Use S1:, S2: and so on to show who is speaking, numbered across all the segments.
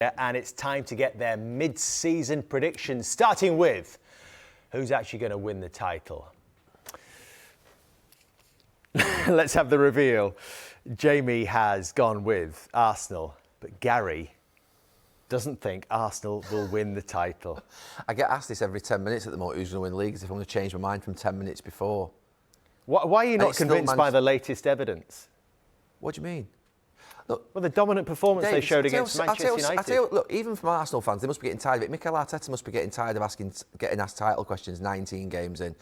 S1: And it's time to get their mid-season predictions, starting with who's actually going to win the title. Let's have the reveal. Jamie has gone with Arsenal, but Gary doesn't think Arsenal will win the title.
S2: I get asked this every 10 minutes at the moment, who's going to win leagues, if I'm going to change my mind from 10 minutes before.
S1: Why are you not convinced by the latest evidence?
S2: What do you mean?
S1: Look, well, the dominant performance they showed against Manchester United.
S2: Look, even from Arsenal fans, they must be getting tired of it. Mikel Arteta must be getting tired of getting asked title questions 19 games in.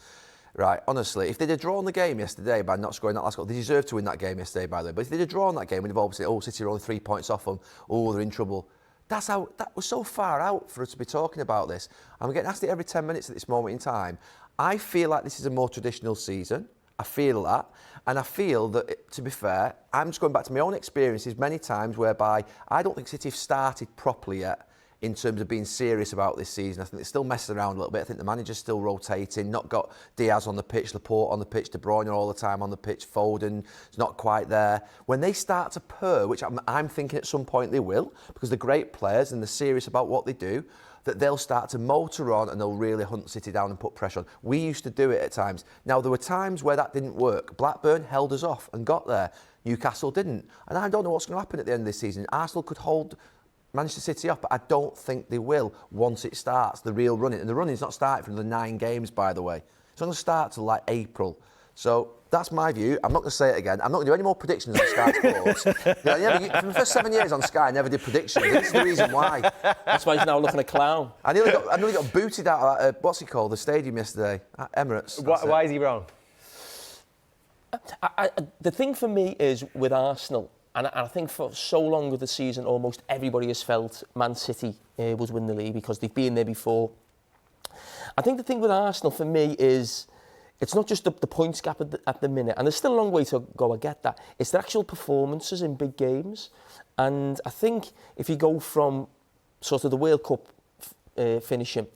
S2: Right, honestly, if they'd have drawn the game yesterday by not scoring that last goal, they deserved to win that game yesterday, by the way. But if they'd have drawn that game, we'd have all said, oh, City are only 3 points off them. Oh, they're in trouble. That was so far out for us to be talking about this. I'm getting asked it every 10 minutes at this moment in time. I feel like this is a more traditional season. I feel that. And I feel that, to be fair, I'm just going back to my own experiences many times whereby I don't think City have started properly yet in terms of being serious about this season. I think they're still messing around a little bit. I think the manager's still rotating, not got Diaz on the pitch, Laporte on the pitch, De Bruyne all the time on the pitch, Foden is not quite there. When they start to purr, which I'm thinking at some point they will, because they're great players and they're serious about what they do, that they'll start to motor on and they'll really hunt City down and put pressure on. We used to do it at times. Now, there were times where that didn't work. Blackburn held us off and got there. Newcastle didn't. And I don't know what's going to happen at the end of this season. Arsenal could hold Manchester City off, but I don't think they will once it starts, the real running. And the running's not starting for another 9 games, by the way. It's not going to start till like April. So that's my view. I'm not going to say it again. I'm not going to do any more predictions on Sky Sports. For the first 7 years on Sky, I never did predictions. This is the reason why.
S3: That's why he's now looking a clown.
S2: I nearly got booted out of that, what's it called, the stadium yesterday, at Emirates.
S1: Why is he wrong?
S3: The thing for me is with Arsenal, and I think for so long of the season, almost everybody has felt Man City was win the league because they've been there before. I think the thing with Arsenal for me is it's not just the points gap at the minute, and there's still a long way to go, I get that. It's the actual performances in big games. And I think if you go from sort of the World Cup finishing,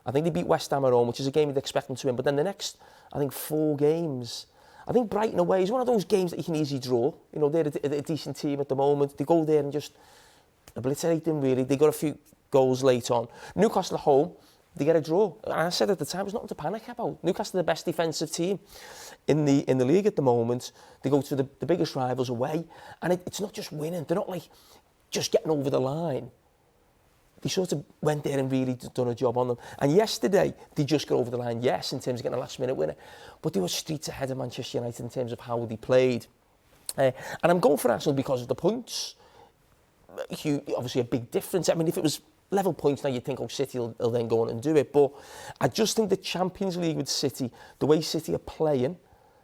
S3: I think they beat West Ham at home, which is a game you'd expect them to win, but then the next, I think, 4 games, I think Brighton away is one of those games that you can easily draw. You know, they're a decent team at the moment. They go there and just obliterate them, really. They got a few goals late on. Newcastle at home, they get a draw. And I said at the time, there's nothing to panic about. Newcastle are the best defensive team in the league at the moment. They go to the biggest rivals away. And it's not just winning. They're not like just getting over the line. They sort of went there and really done a job on them. And yesterday, they just got over the line, yes, in terms of getting a last-minute winner. But they were streets ahead of Manchester United in terms of how they played. And I'm going for Arsenal because of the points. Obviously, a big difference. I mean, if it was level points now, you'd think, oh, City will then go on and do it. But I just think the Champions League with City, the way City are playing,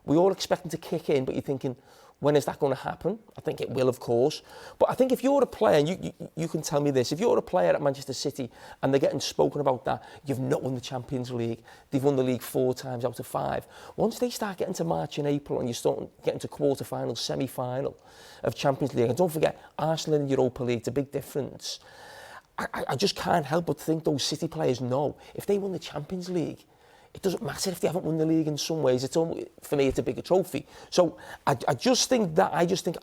S3: we all expect them to kick in, but you're thinking, when is that going to happen? I think it will, of course. But I think if you're a player, and you can tell me this, if you're a player at Manchester City and they're getting spoken about that, you've not won the Champions League. They've won the league 4 times out of 5. Once they start getting to March and April and you start getting to quarter-final, semi-final of Champions League, and don't forget, Arsenal in Europa League, it's a big difference. I just can't help but think those City players know if they won the Champions League, it doesn't matter if they haven't won the league in some ways. It's almost, for me, it's a bigger trophy. So I just think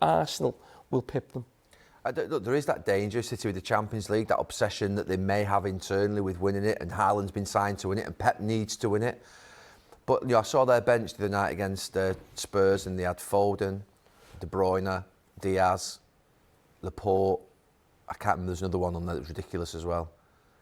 S3: Arsenal will pip them.
S2: Look, there is that danger, City, with the Champions League, that obsession that they may have internally with winning it, and Haaland's been signed to win it, and Pep needs to win it. But I saw their bench the other night against Spurs, and they had Foden, De Bruyne, Diaz, Laporte. I can't remember, there's another one on there that was ridiculous as well.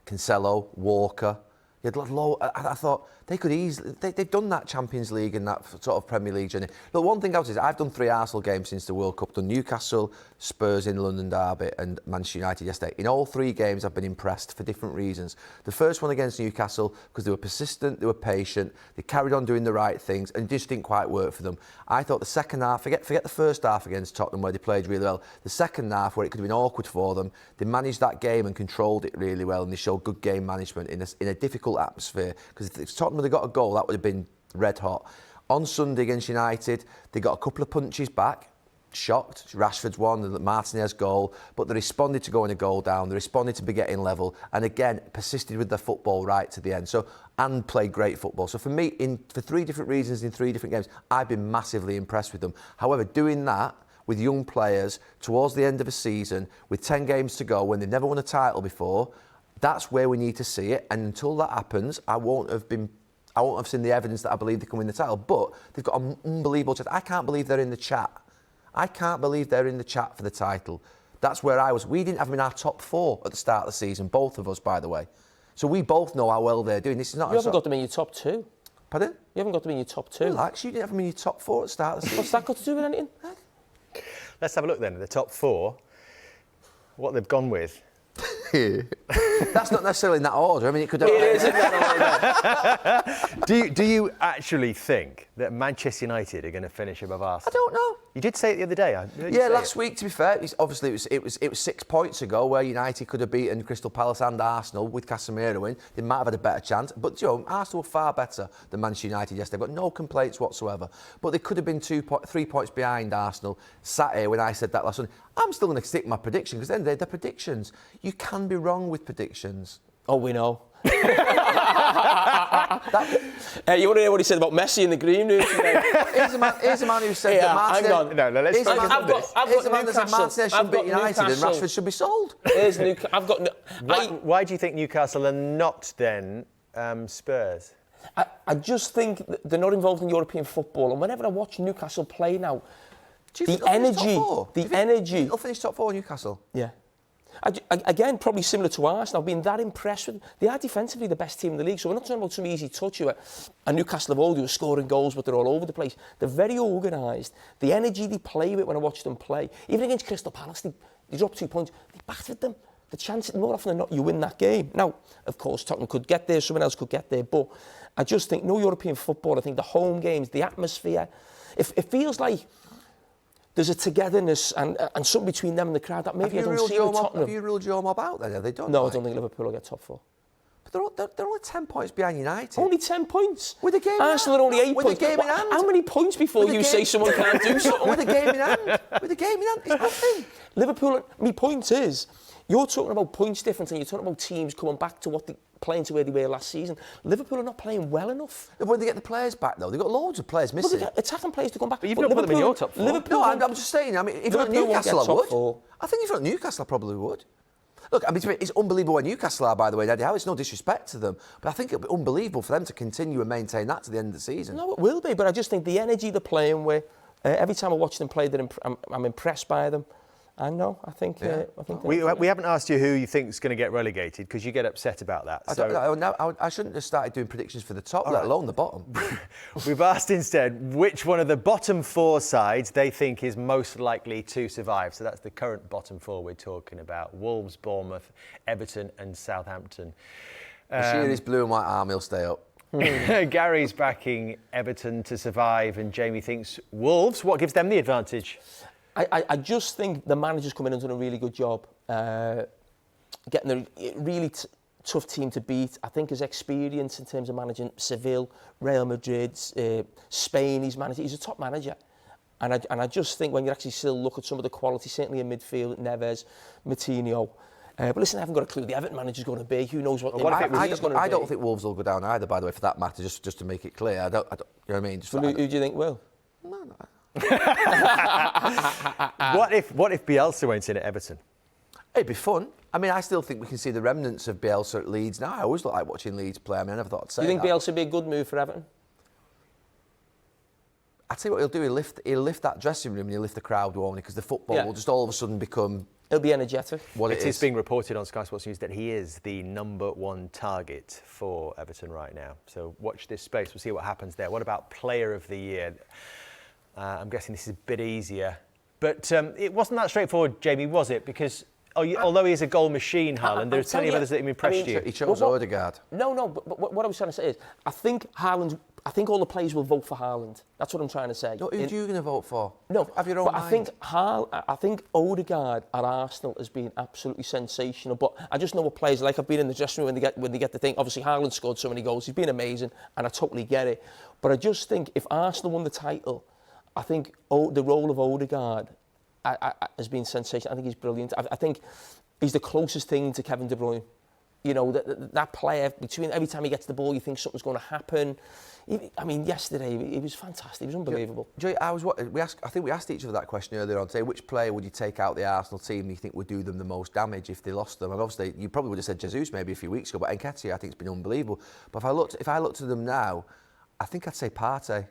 S2: Cancelo, Walker. I thought they could easily... They've done that Champions League and that sort of Premier League journey. Look, one thing I would say is I've done 3 Arsenal games since the World Cup. Done Newcastle, Spurs in London Derby and Manchester United yesterday. In all 3 games, I've been impressed for different reasons. The first one against Newcastle, because they were persistent, they were patient, they carried on doing the right things and it just didn't quite work for them. I thought the second half, forget the first half against Tottenham where they played really well. The second half, where it could have been awkward for them, they managed that game and controlled it really well, and they showed good game management in a difficult atmosphere. Because if Tottenham had got a goal, that would have been red hot. On Sunday against United, they got a couple of punches back. Shocked. Rashford's one, the Martinez goal, but they responded to going a goal down. They responded to be getting level, and again persisted with their football right to the end. And played great football. So for me, for 3 different reasons in 3 different games, I've been massively impressed with them. However, doing that with young players towards the end of a season with 10 games to go when they've never won a title before. That's where we need to see it. And until that happens, I won't have seen the evidence that I believe they can win the title. But they've got an unbelievable chance. I can't believe they're in the chat. I can't believe they're in the chat for the title. That's where I was. We didn't have them in our top 4 at the start of the season, both of us, by the way. So we both know how well they're doing. This is not.
S3: You haven't got them in your top 2.
S2: Pardon?
S3: You haven't got them in your top 2.
S2: Relax, you didn't have them in your top 4 at the start of the season.
S3: What's that got to do with anything?
S1: Let's have a look then at the top 4, what they've gone with.
S2: That's not necessarily in that order. I mean, it could.
S3: It is in that order.
S1: Do you actually think that Manchester United are going to finish above Arsenal?
S2: I don't know.
S1: You did say it the other day.
S2: Yeah, last week. To be fair, it was 6 points ago where United could have beaten Crystal Palace and Arsenal with Casemiro in. They might have had a better chance, but Arsenal were far better than Manchester United yesterday. I've got no complaints whatsoever. But they could have been 3 points behind Arsenal. Sat here when I said that last Sunday. I'm still going to stick my prediction because then they're the predictions. You can be wrong with predictions.
S3: Oh, we know. You want to hear what he said about Messi in the green room today?
S2: Here's a man who said that Martinez...
S1: Hang on. No, let's focus on this.
S2: Here's a man that said Martinez should beat United and Rashford should be sold.
S3: Here's Newcastle.
S1: Why do you think Newcastle are not then Spurs?
S3: I just think they're not involved in European football, and whenever I watch Newcastle play now, the energy...
S2: They'll finish top 4 Newcastle.
S3: Yeah. Again, probably similar to Arsenal. I've been that impressed with them. They are defensively the best team in the league, so we're not talking about some easy touch. And Newcastle of old who are scoring goals, but they're all over the place. They're very organised. The energy they play with when I watch them play, even against Crystal Palace, they dropped 2 points. They battered them. The chance, more often than not, you win that game. Now, of course, Tottenham could get there, someone else could get there, but I just think no European football. I think the home games, the atmosphere, it feels like there's a togetherness and something between them and the crowd that maybe I don't see with Tottenham.
S2: Have you ruled your mob out then? Have they done?
S3: No, I don't think Liverpool will get top 4.
S2: But they're only 10 points behind United.
S3: Only 10 points?
S2: With a game
S3: Arsenal are only 8
S2: with
S3: points.
S2: With a game in hand.
S3: How many points before you say someone can't do something?
S2: With a game in hand. With a game in hand. It's nothing.
S3: Liverpool, my point is, you're talking about points difference and you're talking about teams coming back to what they playing to where they were last season. Liverpool are not playing well enough.
S2: When they get the players back, though, they've got loads of players missing.
S3: Well, they get attacking players to come back.
S1: But you've not put them in your top 4.
S2: No, I'm just saying. I mean, if you're at Newcastle, I would. I think if you're at Newcastle, I probably would. Look, I mean, it's unbelievable where Newcastle are, by the way, Eddie Howe. It's no disrespect to them, but I think it'll be unbelievable for them to continue and maintain that to the end of the season.
S3: No, it will be, but I just think the energy they're playing with, every time I watch them play, I'm impressed by them. And no, I think
S1: we haven't asked you who you think is going to get relegated because you get upset about that.
S2: I shouldn't have started doing predictions for the top, let alone the bottom.
S1: We've asked instead which one of the bottom 4 sides they think is most likely to survive. So that's the current bottom 4 we're talking about: Wolves, Bournemouth, Everton, and Southampton.
S2: This blue and white army will stay up.
S1: Gary's backing Everton to survive, and Jamie thinks Wolves. What gives them the advantage?
S3: I just think the manager's come in and done a really good job getting a really tough team to beat. I think his experience in terms of managing Seville, Real Madrid, Spain, he's a top manager. And I just think when you actually still look at some of the quality, certainly in midfield, Neves, Moutinho. But listen, I haven't got a clue who the Everton manager's going to be. Who knows what he's going to be.
S2: I don't think Wolves will go down either, by the way, for that matter, just to make it clear. You know what I mean?
S3: Who do you think will?
S2: No.
S1: What if Bielsa went in at Everton?
S2: It'd be fun. I mean, I still think we can see the remnants of Bielsa at Leeds now. I always like watching Leeds play. I mean, I never thought I'd say that.
S3: Do you think Bielsa would be a good move for Everton?
S2: I tell you what he'll do. He'll lift that dressing room and he'll lift the crowd, won't he? Because the football will just all of a sudden become...
S3: It'll be energetic.
S1: It is being reported on Sky Sports News that he is the #1 target for Everton right now. So watch this space. We'll see what happens there. What about Player of the Year? I'm guessing this is a bit easier. But it wasn't that straightforward, Jamie, was it? Because although he is a goal machine, Haaland, there's plenty of others that impressed you.
S2: He chose Odegaard.
S3: No, but what I was trying to say is, I think all the players will vote for Haaland. That's what I'm trying to say.
S2: No, who are you going to vote for?
S3: No,
S2: have your own mind.
S3: I think Odegaard at Arsenal has been absolutely sensational. But I just know what players like. I've been in the dressing room when they get the thing. Obviously, Haaland scored so many goals. He's been amazing, and I totally get it. But I just think if Arsenal won the title, I think the role of Odegaard has been sensational. I think he's brilliant. I think he's the closest thing to Kevin De Bruyne. You know, that player, between every time he gets the ball, you think something's going to happen. I mean, yesterday, it was fantastic. It was unbelievable.
S2: Joey, I think we asked each other that question earlier on today. Which player would you take out the Arsenal team and you think would do them the most damage if they lost them? And obviously, you probably would have said Jesus maybe a few weeks ago, but Nketiah, I think, has been unbelievable. But if I looked at them now, I think I'd say Partey.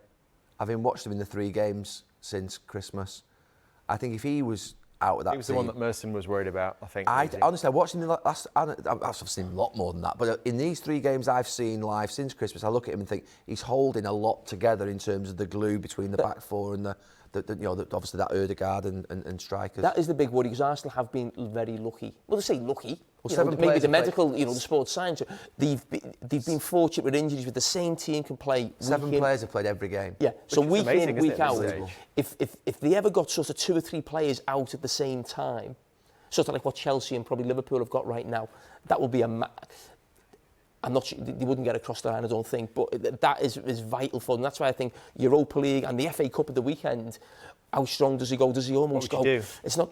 S2: Having watched him in the 3 games since Christmas, I think if he was out of that team...
S1: He was the one that Merson was worried about, I think.
S2: Honestly, I watched him the last... I've seen a lot more than that, but in these 3 games I've seen live since Christmas, I look at him and think he's holding a lot together in terms of the glue between the back four and obviously that Ødegaard and strikers.
S3: That is the big worry, because Arsenal have been very lucky. Well, they say lucky.
S2: Well,
S3: maybe the medical, the sports science. They've been fortunate with injuries, with the same team can play.
S2: 7 players have played every game.
S3: Yeah, so week in, week out. If they ever got sort of 2 or 3 players out at the same time, sort of like what Chelsea and probably Liverpool have got right now, that will be I'm not sure, they wouldn't get across the line, I don't think, but that is vital for them. That's why I think Europa League and the FA Cup at the weekend, how strong does he go? Does he almost go? It's not...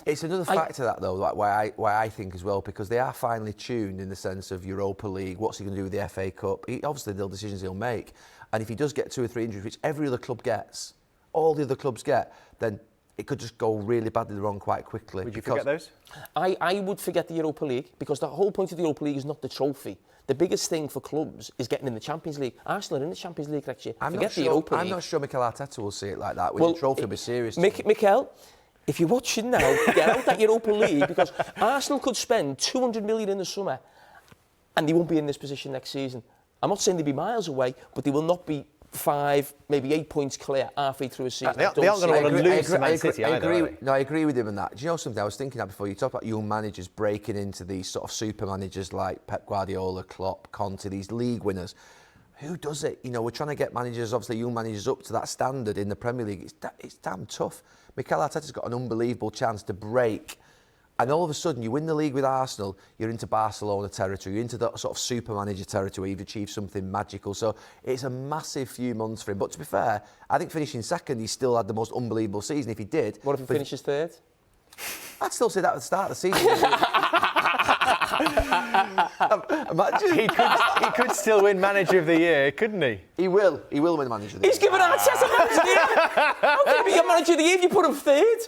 S2: It's another factor that though, like why I think as well, because they are finely tuned in the sense of Europa League. What's he going to do with the FA Cup? Obviously, the decisions he'll make, and if he does get 2 or 3 injuries, which every other club gets, all the other clubs get, then it could just go really badly wrong quite quickly.
S1: Would you forget those?
S3: I would forget the Europa League, because the whole point of the Europa League is not the trophy. The biggest thing for clubs is getting in the Champions League. Arsenal are in the Champions League next year. Forget the Europa League.
S2: I'm not sure Mikel Arteta will see it like that. With the trophy, will be serious.
S3: Mikel, if you're watching now, get out that Europa League, because Arsenal could spend 200 million in the summer and they won't be in this position next season. I'm not saying they'll be miles away, but they will not be 5, maybe 8 points clear halfway through a season.
S1: They aren't going to want to lose to Man City either.
S2: I agree with him on that. Do you know something? I was thinking that before. You talk about young managers breaking into these sort of super managers like Pep Guardiola, Klopp, Conte, these league winners. Who does it? You know, we're trying to get managers, obviously young managers, up to that standard in the Premier League. It's damn tough. Mikel Arteta's got an unbelievable chance to break, and all of a sudden you win the league with Arsenal, you're into Barcelona territory, you're into the sort of super manager territory where you've achieved something magical. So it's a massive few months for him. But to be fair, I think finishing second, he still had the most unbelievable season if he did.
S3: What if he finishes third?
S2: I'd still say that at the start of the season. Imagine.
S1: He could still win Manager of the Year, couldn't he?
S2: He will win Manager of the Year.
S3: He's given Arteta Manager of the Year. How can he be Manager of the Year if you put him third?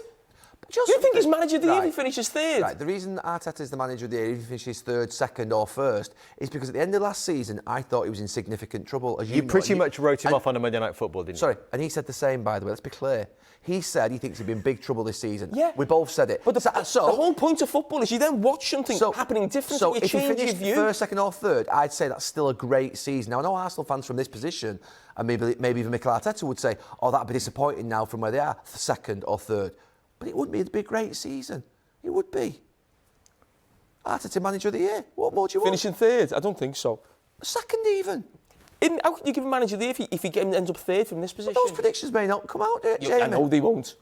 S3: You think he's Manager of the Year if he finishes third?
S2: Right, the reason Arteta is the Manager of the Year if he finishes third, second or first is because at the end of last season, I thought he was in significant trouble. As
S1: you pretty much wrote him off on a Monday Night Football, didn't you?
S2: Sorry, and he said the same, by the way, let's be clear. He said he thinks he'll be in big trouble this season.
S3: Yeah.
S2: We both said it.
S3: But the whole point of football is you then watch something happening different, so you change your view.
S2: So if he finished first, second or third, I'd say that's still a great season. Now, I know Arsenal fans from this position, and maybe even Mikel Arteta would say, oh, that'd be disappointing now from where they are, second or third. But it would be a great season. It would be. Arteta Manager of the Year. What more do you want?
S3: Finishing third? I don't think so.
S2: Second even.
S3: How can you give him Manager of the Year if he ends up third from this position?
S2: But those predictions may not come out, Jamie.
S3: I know they won't.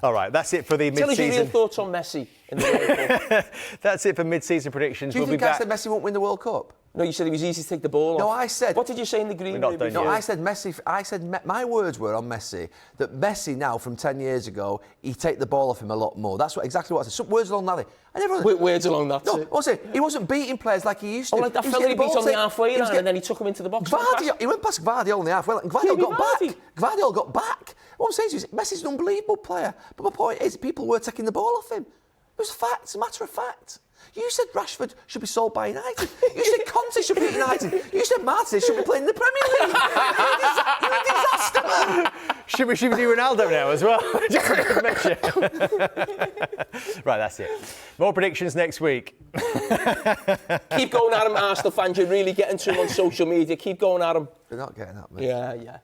S1: All right, that's it for the mid-season.
S3: Tell us your real thoughts on Messi in the World Cup.
S1: That's it for mid-season predictions.
S2: Do you think I said Messi won't win the World Cup?
S3: No, you said it was easy to take the ball off.
S2: No, I said...
S3: What did you say in the green room?
S2: No, I said Messi... my words were on Messi, that Messi now, from 10 years ago, he'd take the ball off him a lot more. That's exactly what I said. Some words along that. And everyone...
S3: Words along that,
S2: no, what's it? He wasn't beating players like he used to.
S3: Oh, like that fella he beat on the halfway line and then he took him into the box.
S2: He went past Gvardiol on the halfway line. Gvardiol got back. What I'm saying is, Messi's an unbelievable player. But my point is, people were taking the ball off him. It was a fact. It's a matter of fact. You said Rashford should be sold by United. You said Conte should be at United. You said Martinez should be playing in the Premier League. You're a disaster, man.
S1: Should we do Ronaldo now as well? Right, that's it. More predictions next week.
S3: Keep going at him, Arsenal fans. You're really getting to him on social media. Keep going at him.
S2: They're not getting at me.
S3: Yeah.